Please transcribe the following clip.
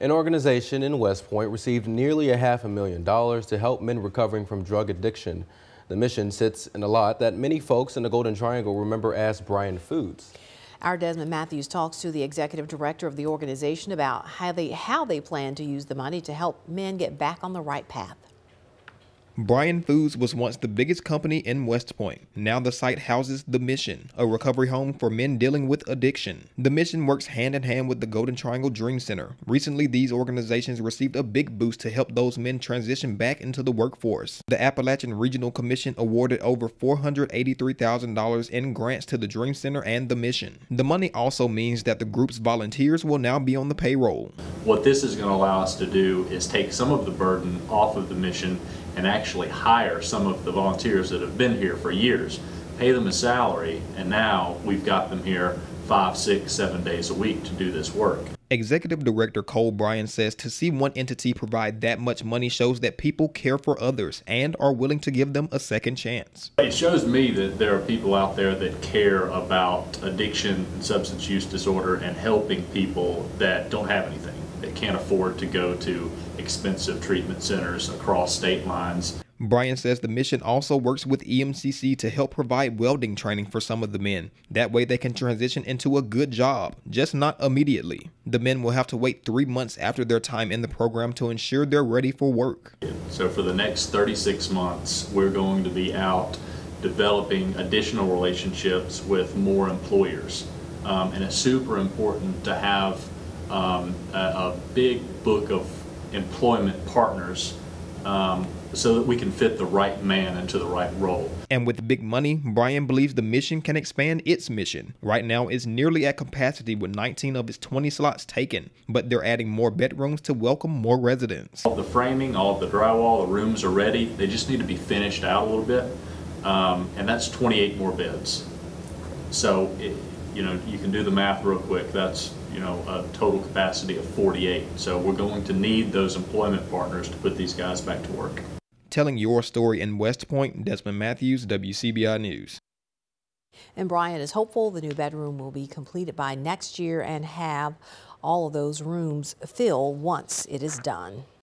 An organization in West Point received nearly $500,000 to help men recovering from drug addiction. The mission sits in a lot that many folks in the Golden Triangle remember as Bryan Foods. Our Desmond Matthews talks to the executive director of the organization about how they plan to use the money to help men get back on the right path. Bryan Foods was once the biggest company in West Point. Now the site houses The Mission, a recovery home for men dealing with addiction. The Mission works hand in hand with the Golden Triangle Dream Center. Recently, these organizations received a big boost to help those men transition back into the workforce. The Appalachian Regional Commission awarded over $483,000 in grants to the Dream Center and The Mission. The money also means that the group's volunteers will now be on the payroll. What this is going to allow us to do is take some of the burden off of the mission and actually hire some of the volunteers that have been here for years, pay them a salary, and now we've got them here 5, 6, 7 days a week to do this work. Executive Director Cole Bryan says to see one entity provide that much money shows that people care for others and are willing to give them a second chance. It shows me that there are people out there that care about addiction and substance use disorder and helping people that don't have anything, that can't afford to go to expensive treatment centers across state lines. Bryan says the mission also works with EMCC to help provide welding training for some of the men. That way they can transition into a good job, just not immediately. The men will have to wait 3 months after their time in the program to ensure they're ready for work. So for the next 36 months, we're going to be out developing additional relationships with more employers. And it's super important to have a big book of employment partners so that we can fit the right man into the right role. And with big money, Bryan believes the mission can expand its mission. Right now, it's nearly at capacity with 19 of its 20 slots taken, but they're adding more bedrooms to welcome more residents. All the framing, all of the drywall, the rooms are ready. They just need to be finished out a little bit, and that's 28 more beds. So, you can do the math real quick. That's a total capacity of 48. So we're going to need those employment partners to put these guys back to work. Telling your story in West Point, Desmond Matthews, WCBI News. And Bryan is hopeful the new bedroom will be completed by next year and have all of those rooms fill once it is done.